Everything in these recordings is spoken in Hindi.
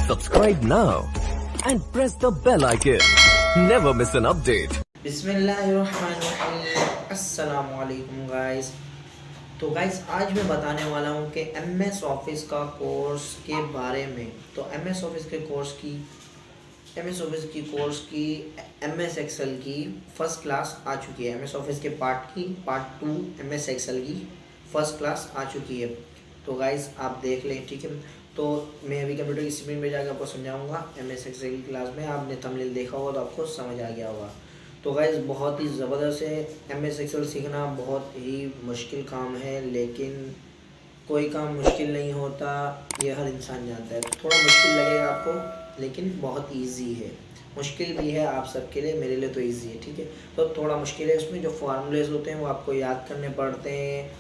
Subscribe now and press the bell icon. Never miss an update. बिस्मिल्लाहिर्रहमानिर्रहीम। अस्सलामु अलैकुम गाइस। तो गाइस आज मैं बताने वाला हूँ कि एमएस ऑफिस का कोर्स के बारे में। तो एमएस ऑफिस के कोर्स की एमएस एक्सेल की फ़र्स्ट क्लास आ चुकी है। एमएस ऑफिस के पार्ट 2 एमएस एक्सेल की फ़र्स्ट क्लास आ चुकी है। तो गाइस आप देख लें, ठीक है। तो मैं अभी कंप्यूटर की स्क्रीन पे जाकर आपको समझाऊंगा। एमएस एक्सेल की क्लास में आपने थंबनेल देखा होगा तो आपको समझ आ गया होगा। तो गाइस बहुत ही ज़बरदस्त है। एमएस एक्सेल सीखना बहुत ही मुश्किल काम है, लेकिन कोई काम मुश्किल नहीं होता, ये हर इंसान जानता है। थोड़ा मुश्किल लगेगा आपको, लेकिन बहुत इजी है। मुश्किल भी है आप सबके लिए, मेरे लिए तो इजी है, ठीक है। तो थोड़ा मुश्किल है, उसमें जो फार्मूलेज होते हैं वो आपको याद करने पड़ते हैं।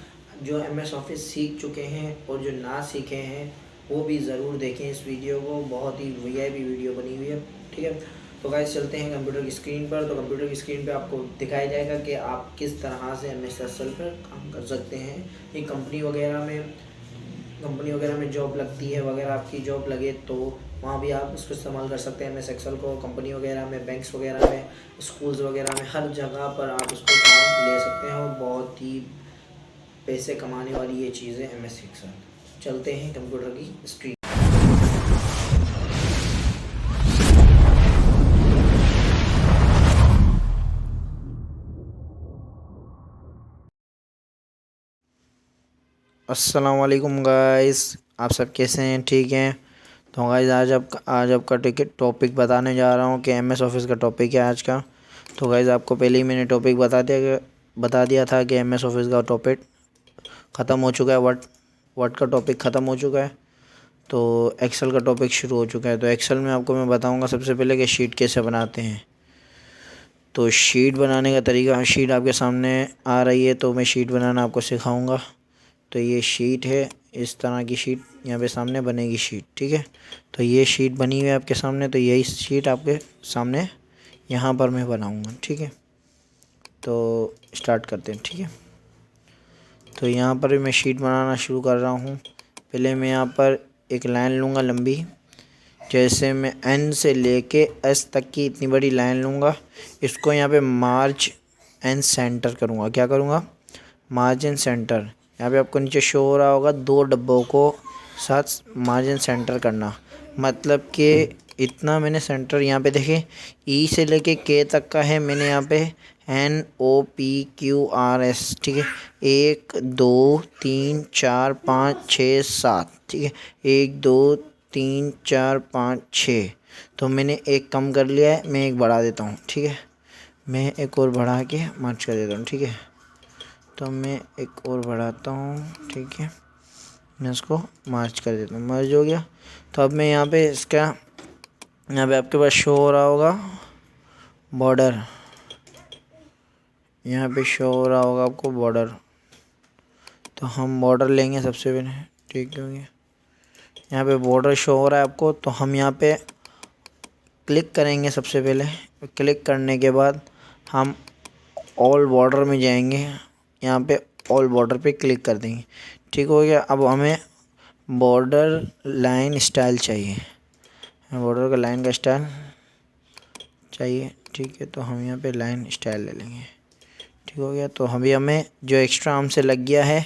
जो एमएस ऑफिस सीख चुके हैं और जो ना सीखे हैं वो भी ज़रूर देखें इस वीडियो को, बहुत ही वीआईपी वीडियो बनी हुई है, ठीक है। तो गाइस चलते हैं कंप्यूटर की स्क्रीन पर। तो कंप्यूटर की स्क्रीन पे आपको दिखाया जाएगा कि आप किस तरह से एमएस एक्सेल पर काम कर सकते हैं। ये कंपनी वगैरह में जॉब लगती है, वगैरह आपकी जॉब लगे तो वहाँ भी आप इसको इस्तेमाल कर सकते हैं एमएस एक्सेल को। कंपनी वगैरह में, बैंक्स वगैरह में, स्कूल्स वगैरह में, हर जगह पर आप इसको काम ले सकते हैं और बहुत ही पैसे कमाने वाली ये चीज़ है एमएस एक्सेल। चलते हैं कंप्यूटर की स्क्रीन। अस्सलाम वालेकुम गाइस, आप सब कैसे हैं? ठीक हैं? तो गाइस आज आपका टॉपिक बताने जा रहा हूँ कि एमएस ऑफिस का टॉपिक है आज का। तो गाइस आपको पहले ही मैंने टॉपिक बता दिया था कि एमएस ऑफिस का टॉपिक ख़त्म हो चुका है। वर्ड का टॉपिक ख़त्म हो चुका है, तो एक्सेल का टॉपिक शुरू हो चुका है। तो एक्सेल में आपको मैं बताऊँगा सबसे पहले कि शीट कैसे बनाते हैं। तो शीट बनाने का तरीका, शीट आपके सामने आ रही है, तो मैं शीट बनाना आपको सिखाऊंगा। तो ये शीट है, इस तरह की शीट यहाँ पे सामने बनेगी शीट, ठीक है। तो ये शीट बनी हुई है आपके सामने, तो यही शीट आपके सामने यहाँ पर मैं बनाऊंगा, ठीक है। तो स्टार्ट करते हैं, ठीक है। तो यहाँ पर भी मैं शीट बनाना शुरू कर रहा हूँ। पहले मैं यहाँ पर एक लाइन लूँगा लंबी, जैसे मैं एन से लेके एस तक की इतनी बड़ी लाइन लूँगा। इसको यहाँ पे मार्ज एंड सेंटर करूँगा। क्या करूँगा? मार्ज एंड सेंटर। यहाँ पे आपको नीचे शो हो रहा होगा, 2 डब्बों को साथ मार्ज एंड सेंटर करना। मतलब कि इतना मैंने सेंटर यहाँ पे देखें, ई से लेके के तक का है मैंने यहाँ पे NOPQRS, ठीक है। 1 2 3 4 5 6 7, ठीक है। 1 2 3 4 5 6। तो मैंने एक कम कर लिया है, मैं एक बढ़ा देता हूँ, ठीक है। मैं एक और बढ़ा के मर्ज कर देता हूँ, ठीक है। तो मैं एक और बढ़ाता हूँ, ठीक है। मैं इसको मर्ज कर देता हूँ, मर्ज हो गया। तो अब मैं यहाँ पे यहाँ पे आपके पास शो हो रहा होगा बॉर्डर, यहाँ पे शो हो रहा होगा आपको बॉर्डर। तो हम बॉर्डर लेंगे सबसे पहले, ठीक है। यहाँ पे बॉर्डर शो हो रहा है आपको, तो हम यहाँ पे क्लिक करेंगे। सबसे पहले क्लिक करने के बाद हम ऑल बॉर्डर में जाएंगे, यहाँ पे ऑल बॉर्डर पे क्लिक कर देंगे, ठीक हो गया। अब हमें बॉर्डर लाइन स्टाइल चाहिए, बॉर्डर का लाइन का स्टाइल चाहिए, ठीक है। तो हम यहाँ पे लाइन स्टाइल ले लेंगे, ठीक हो गया। तो हमें जो एक्स्ट्रा हमसे लग गया है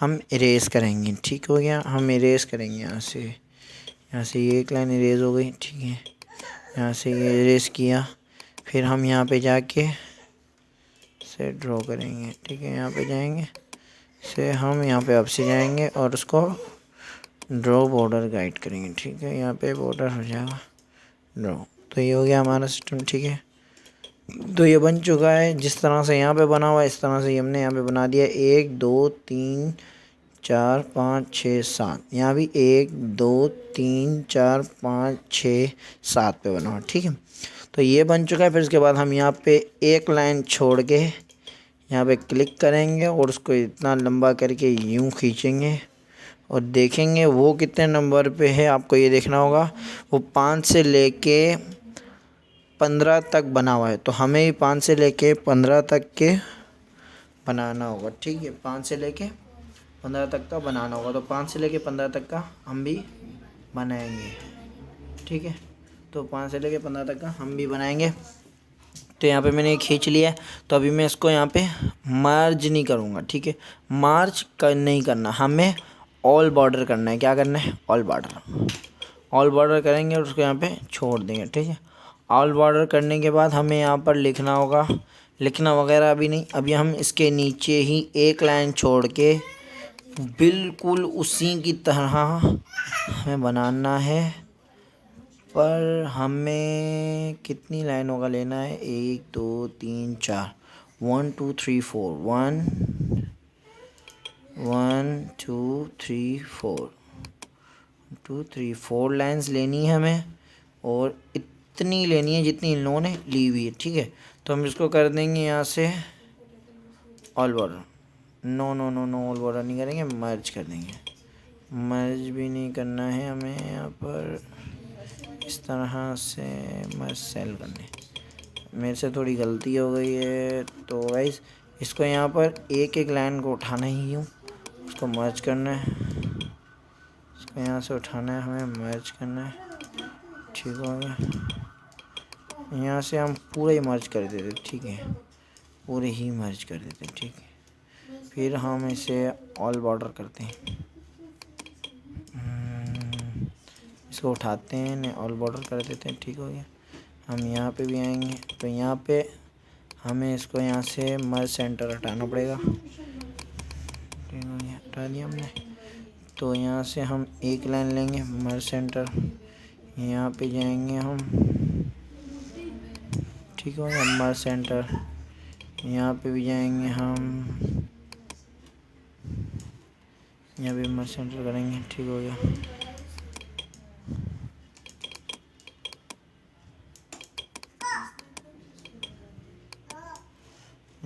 हम इरेज़ करेंगे, ठीक हो गया। हम इरेज़ करेंगे यहाँ से ये एक लाइन इरेज़ हो गई, ठीक है। यहाँ से ये इरेज़ किया, फिर हम यहाँ पे जाके से ड्रॉ करेंगे, ठीक है। यहाँ पे जाएंगे से हम यहाँ पे आपसे जाएंगे और उसको ड्रॉ बॉर्डर गाइड करेंगे, ठीक है। यहाँ पे बॉर्डर हो जाएगा ड्रॉ। तो ये हो गया हमारा सिस्टम, ठीक है। तो ये बन चुका है, जिस तरह से यहाँ पे बना हुआ है इस तरह से हमने यहाँ पे बना दिया। 1 2 3 4 5 6 7, यहाँ भी 1 2 3 4 5 6 7 पे बना हुआ, ठीक है। तो ये बन चुका है। फिर उसके बाद हम यहाँ पे एक लाइन छोड़ के यहाँ पे क्लिक करेंगे और उसको इतना लंबा करके यूँ खींचेंगे और देखेंगे वो कितने नंबर पे है। आपको ये देखना होगा, वो 5 से लेके 15 तक बना हुआ है, तो हमें ही 5 से लेके 15 तक के बनाना होगा, ठीक है। 5 से लेके 15 तक का बनाना होगा, तो 5 से लेके 15 तक का हम भी बनाएंगे, ठीक है। तो 5 से लेके 15 तक का हम भी बनाएंगे। तो यहाँ पे मैंने खींच लिया है। तो अभी मैं इसको यहाँ पे मर्ज नहीं करूँगा, ठीक है। मार्च कर नहीं करना, हमें ऑल बॉर्डर करना है। क्या करना है? All border. ऑल बॉर्डर करेंगे और उसको यहाँ पे छोड़ देंगे, ठीक है। ऑल बॉर्डर करने के बाद हमें यहाँ पर लिखना होगा, लिखना वगैरह अभी नहीं, अभी हम इसके नीचे ही एक लाइन छोड़ के बिल्कुल उसी की तरह हमें बनाना है। पर हमें कितनी लाइनों का लेना है? 1 2 3 4, 1 2 3 4, 1 1 2 3 4, 2 3 4 लाइन्स लेनी है हमें, और इतनी लेनी है जितनी इन लोगों ने ली हुई है, ठीक है। तो हम इसको कर देंगे यहाँ से all border. No no no no, all border नहीं करेंगे, मर्ज कर देंगे। मर्ज भी नहीं करना है हमें यहाँ पर, इस तरह से मर्ज सेल करने। मेरे से थोड़ी गलती हो गई है। तो गाइस इसको यहाँ पर एक एक लाइन को उठाना ही हूँ, उसको मर्ज करना है। इसको यहाँ से उठाना है, हमें मर्ज करना है, ठीक हो गया। यहाँ से हम पूरा ही मर्ज कर देते, ठीक है, पूरे ही मर्ज कर देते, ठीक है। फिर हम इसे ऑल बॉर्डर करते हैं, इसको उठाते हैं ने ऑल बॉर्डर कर देते हैं, ठीक हो गया। हम यहाँ पे भी आएंगे, तो यहाँ पे हमें इसको यहाँ से मर्ज सेंटर हटाना पड़ेगा, ठीक हो गया, हटा दिया हमने। तो यहाँ से हम एक लाइन लेंगे मर्ज सेंटर, यहाँ पे जाएंगे हम, ठीक हो गया, मर्ज सेंटर। यहाँ पे भी जाएंगे हम, यहाँ पे मर्ज सेंटर करेंगे, ठीक हो गया।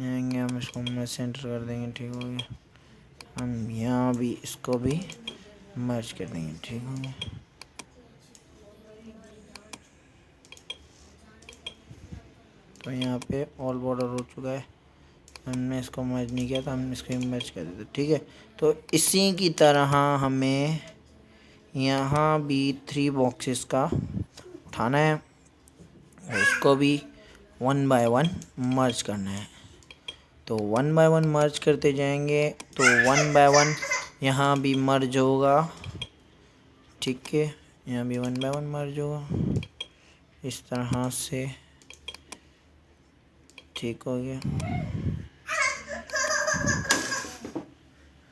आएंगे हम, इसको मर्ज सेंटर कर देंगे, ठीक हो गया। हम यहाँ भी इसको भी मर्ज कर देंगे, ठीक हो गया। तो यहाँ पे ऑल बॉर्डर हो चुका है, हमने इसको मर्ज नहीं किया था, हम इसको मर्ज कर देते, ठीक है। तो इसी की तरह हमें यहाँ भी 3 बॉक्सेस का उठाना है और इसको भी 1 बाय 1 मर्ज करना है। तो 1 बाय 1 मर्ज करते जाएंगे, तो 1 बाय 1 यहाँ भी मर्ज होगा, ठीक है। यहाँ भी 1 बाय 1 मर्ज होगा, इस तरह से, ठीक हो गया।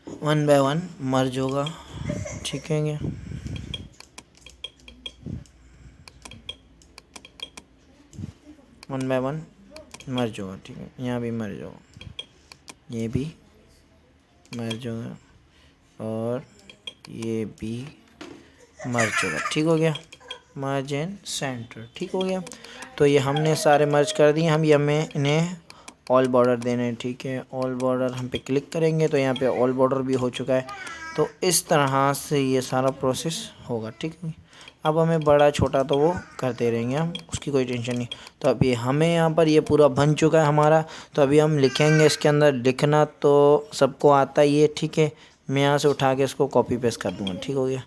1 बाय 1 मर्ज होगा, ठीक है। 1 बाय 1 मर्ज होगा, ठीक है। यहाँ भी मर्ज होगा, ये भी मर्ज होगा और ये भी मर्ज होगा, ठीक हो गया। मर्ज एंड सेंटर, ठीक हो गया। तो ये हमने सारे मर्ज कर दिए। हम ये हमें इन्हें ऑल बॉर्डर देने हैं, ठीक है। ऑल बॉर्डर हम पे क्लिक करेंगे तो यहाँ पे ऑल बॉर्डर भी हो चुका है। तो इस तरह से ये सारा प्रोसेस होगा, ठीक है। अब हमें बड़ा छोटा तो वो करते रहेंगे हम, उसकी कोई टेंशन नहीं। तो अभी हमें यहाँ पर ये पूरा बन चुका है हमारा। तो अभी हम लिखेंगे, इसके अंदर लिखना तो सबको आता ही है, ठीक है। मैं यहाँ से उठा के इसको कॉपी पेस्ट कर दूँगा, ठीक हो गया।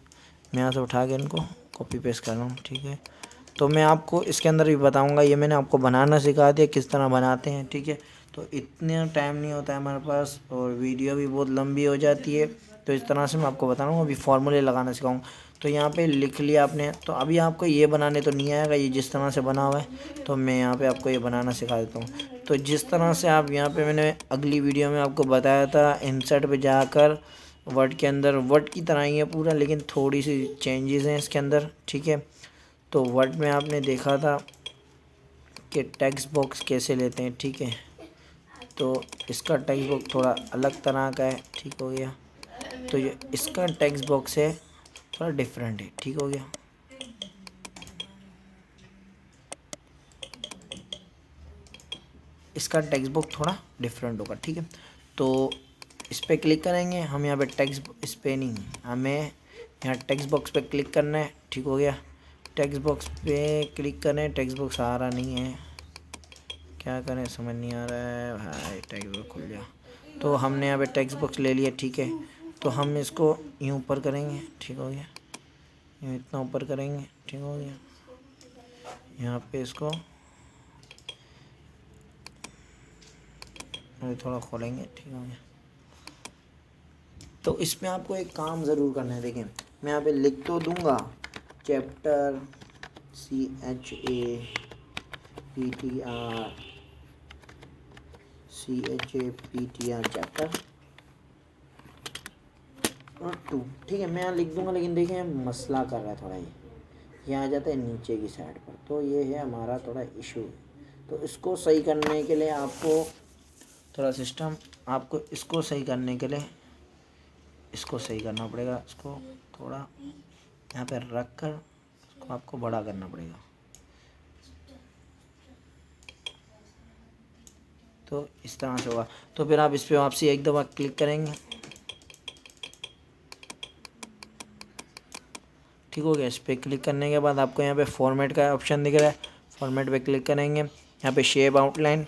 मैं यहाँ से उठा के इनको कॉपी पेस्ट कर रहा हूँ, ठीक है। तो मैं आपको इसके अंदर भी बताऊँगा, ये मैंने आपको बनाना सिखा दिया किस तरह बनाते हैं, ठीक है। तो इतना टाइम नहीं होता है हमारे पास और वीडियो भी बहुत लंबी हो जाती है। तो इस तरह से मैं आपको बता रहा हूँ, अभी फार्मूले लगाना सिखाऊँ। तो यहाँ पे लिख लिया आपने, तो अभी आपको ये बनाने तो नहीं आएगा, ये जिस तरह से बना हुआ है। तो मैं यहाँ पे आपको ये बनाना सिखा देता हूँ। तो जिस तरह से आप यहाँ पे, मैंने अगली वीडियो में आपको बताया था, इंसर्ट पे जाकर वर्ड के अंदर, वर्ड की तरह ही है पूरा, लेकिन थोड़ी सी चेंजेस हैं इसके अंदर, ठीक है। तो वर्ड में आपने देखा था कि टेक्स्ट बॉक्स कैसे लेते हैं, ठीक है। तो इसका टेक्स्ट बॉक्स थोड़ा अलग तरह का है, ठीक हो गया। तो ये इसका टेक्स्ट बॉक्स है थोड़ा डिफरेंट है, ठीक हो गया। इसका टेक्स्ट बॉक्स थोड़ा डिफरेंट होगा, ठीक है। तो इस पर क्लिक करेंगे हम, यहाँ पे टेक्स्ट, इस पर नहीं, हमें यहाँ टेक्स्ट बॉक्स पे क्लिक करना है, ठीक हो गया। टेक्स्ट बॉक्स पे क्लिक करें, टेक्स्ट बॉक्स आ रहा नहीं है, क्या करें समझ नहीं आ रहा है भाई। टेक्स्ट बॉक्स खुल गया। तो हमने यहाँ पे टेक्स्ट बॉक्स ले लिया, ठीक है। तो हम इसको यूँ ऊपर करेंगे, ठीक हो गया, यूँ इतना ऊपर करेंगे, ठीक हो गया। यहाँ पे इसको अभी थोड़ा खोलेंगे, ठीक हो गया। तो इसमें आपको एक काम ज़रूर करना है। देखिए मैं यहाँ पे लिख तो दूंगा चैप्टर CHAPTR चैप्टर 2, ठीक है, मैं यहाँ लिख दूंगा। लेकिन देखिए मसला कर रहा है थोड़ा, ये आ जाता है नीचे की साइड पर, तो ये है हमारा थोड़ा इशू। तो इसको सही करने के लिए आपको थोड़ा सिस्टम, आपको इसको सही करने के लिए इसको सही करना पड़ेगा। इसको थोड़ा यहाँ पे रख कर इसको आपको बड़ा करना पड़ेगा। तो इस तरह से होगा। तो फिर आप इस पर वापसी एक दफ़ा क्लिक करेंगे, ठीक हो गया। इस पर क्लिक करने के बाद आपको यहाँ पे फॉर्मेट का ऑप्शन दिख रहा है, फॉर्मेट पे क्लिक करेंगे। यहाँ पे शेप आउटलाइन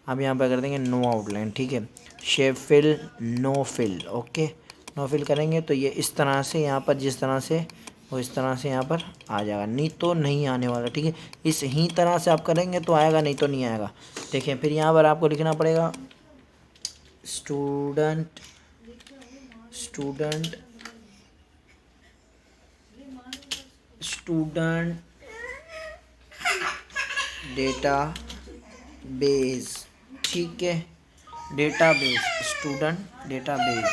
आप यहाँ पे कर देंगे नो आउटलाइन, ठीक है। Shape fill no fill, okay, no fill करेंगे तो ये इस तरह से यहाँ पर जिस तरह से वो इस तरह से यहाँ पर आ जाएगा, नहीं तो नहीं आने वाला, ठीक है। इस ही तरह से आप करेंगे तो आएगा, नहीं तो नहीं आएगा। देखिए फिर यहाँ पर आपको लिखना पड़ेगा स्टूडेंट डेटा बेस, ठीक है, डेटाबेस, स्टूडेंट डेटाबेस,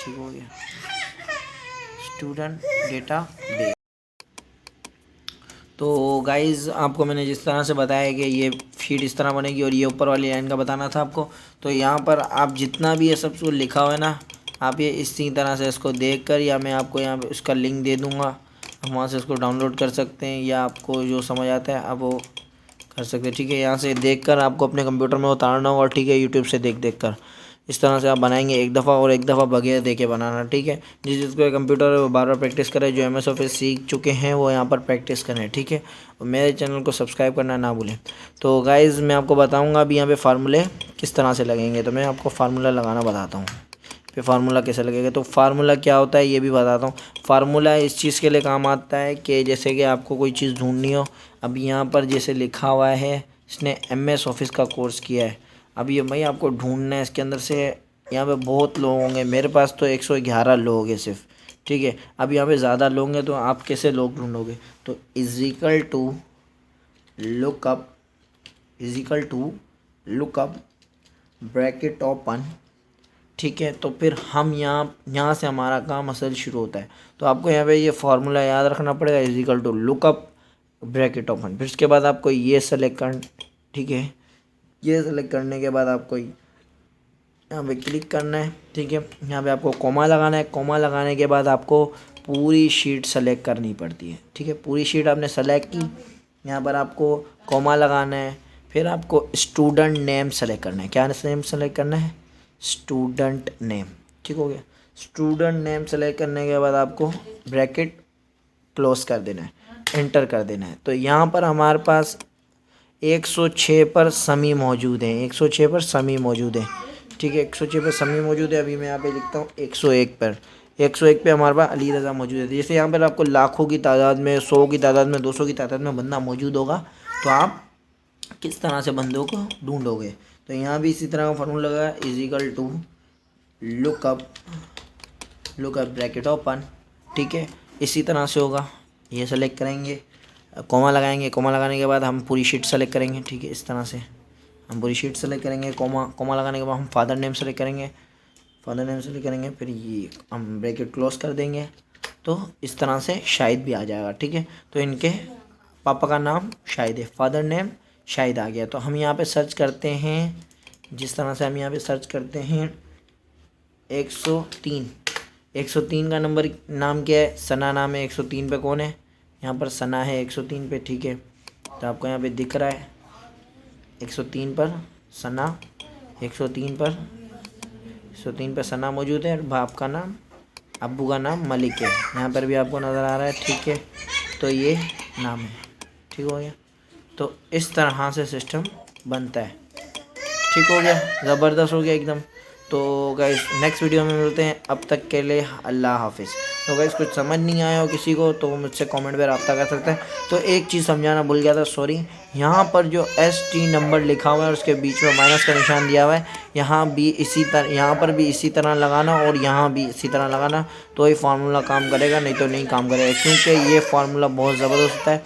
ठीक हो गया, स्टूडेंट डेटाबेस। तो गाइज़ आपको मैंने जिस तरह से बताया कि ये फीड इस तरह बनेगी और ये ऊपर वाली लाइन का बताना था आपको। तो यहाँ पर आप जितना भी ये सब कुछ लिखा हुआ है ना, आप ये इसी तरह से इसको देखकर, या मैं आपको यहाँ पे उसका लिंक दे दूँगा, आप वहाँ से इसको डाउनलोड कर सकते हैं, या आपको जो समझ आता है आप वो कर सकते हैं, ठीक है। यहाँ से देखकर आपको अपने कंप्यूटर में उतारना होगा, ठीक है, यूट्यूब से देख कर इस तरह से आप बनाएंगे एक दफ़ा, और एक दफ़ा बगैर देखे बनाना, ठीक है। जिसको कंप्यूटर है वो बार बार प्रैक्टिस करें, जो MS ऑफिस सीख चुके हैं वो यहाँ पर प्रैक्टिस करें, ठीक है। और मेरे चैनल को सब्सक्राइब करना ना भूलें। तो गाइज़ मैं आपको बताऊँगा अभी यहाँ पे फार्मूले किस तरह से लगेंगे। तो मैं आपको फार्मूला लगाना बताता हूँ, फिर फार्मूला कैसे लगेगा। तो फार्मूला क्या होता है ये भी बताता हूँ। फार्मूला इस चीज़ के लिए काम आता है कि जैसे कि आपको कोई चीज़ ढूंढनी हो, अब यहाँ पर जैसे लिखा हुआ है इसने MS ऑफिस का कोर्स किया है, अब ये भाई आपको ढूंढना है इसके अंदर से। यहाँ पे बहुत लोग होंगे, मेरे पास तो 111 लोग हैं सिर्फ, ठीक है। अब यहाँ पे ज़्यादा लोग हैं तो आप कैसे लोग ढूंढोगे। तो equal to lookup bracket open, ठीक है। तो फिर हम यहाँ से हमारा काम असल शुरू होता है। तो आपको यहाँ पे ये फार्मूला याद रखना पड़ेगा, equal to lookup bracket open. फिर उसके बाद आपको ये सेलेक्ट करना, ठीक है। ये सेलेक्ट करने के बाद आपको यहाँ पे क्लिक करना है, ठीक है। यहाँ पे आपको कॉमा लगाना है, कॉमा लगाने के बाद आपको पूरी शीट सेलेक्ट करनी पड़ती है, ठीक है। पूरी शीट आपने सेलेक्ट की, यहाँ पर आपको कॉमा लगाना है, फिर आपको स्टूडेंट नेम सेलेक्ट करना है। क्या नेम सेलेक्ट करना है, स्टूडेंट नेम, ठीक हो गया। स्टूडेंट नेम सेलेक्ट करने के बाद आपको ब्रैकेट क्लोज कर देना है, एंटर कर देना है। तो यहाँ पर हमारे पास 106 पर समी मौजूद हैं, 106 पर समी मौजूद है, ठीक है। 106 पर समी मौजूद है। अभी मैं यहाँ पे लिखता हूँ 101 पर, 101 पे हमारे पास अली रज़ा मौजूद है। जैसे यहाँ पर आपको लाखों की तादाद में, 100 की तादाद में, 200 की तादाद में बंदा मौजूद होगा, तो आप किस तरह से बंदों को ढूंढोगे। तो यहाँ भी इसी तरह का फार्मूला लगा, equal to lookup bracket open, ठीक है। इसी तरह से होगा, ये सेलेक्ट करेंगे, कॉमा लगाएंगे, कॉमा लगाने के बाद हम पूरी शीट सेलेक्ट करेंगे, ठीक है। इस तरह से हम पूरी शीट सेलेक्ट करेंगे, कॉमा लगाने के बाद हम फादर नेम सेलेक्ट करेंगे, फिर ये हम ब्रैकेट क्लोज कर देंगे। तो इस तरह से शाहिद भी आ जाएगा, ठीक है। तो इनके पापा का नाम शाहिद है, फादर नेम शाहिद आ गया। तो हम यहाँ पे सर्च करते हैं, जिस तरह से हम यहाँ पे सर्च करते हैं 103 का नंबर नाम क्या है, सना नाम है। 103 पे कौन है, यहाँ पर सना है 103 पे, ठीक है। तो आपको यहाँ पे दिख रहा है 103 पर सना, 103 पर सना मौजूद है। बाप का नाम, अब्बू का नाम मलिक है, यहाँ पर भी आपको नज़र आ रहा है, ठीक है। तो ये नाम है, ठीक हो गया। तो इस तरह से सिस्टम बनता है, ठीक हो गया, ज़बरदस्त हो गया एकदम। तो गाइस नेक्स्ट वीडियो में मिलते हैं, अब तक के लिए अल्लाह हाफिज़। तो गाइस कुछ समझ नहीं आया हो किसी को तो मुझसे कमेंट में रब्ता कर सकते हैं। तो एक चीज़ समझाना भूल गया था, सॉरी। यहाँ पर जो ST नंबर लिखा हुआ है उसके बीच में माइनस का निशान दिया हुआ है, यहाँ भी इसी तरह, यहाँ पर भी इसी तरह लगाना और यहाँ भी इसी तरह लगाना, तो ये फार्मूला काम करेगा, नहीं तो नहीं काम करेगा, क्योंकि ये फार्मूला बहुत ज़बरदस्त होता है।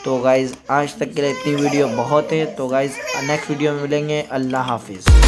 तो गाइज़ आज तक के लिए इतनी वीडियो बहुत है। तो गाइज़ नेक्स्ट वीडियो में मिलेंगे। अल्लाह हाफिज़।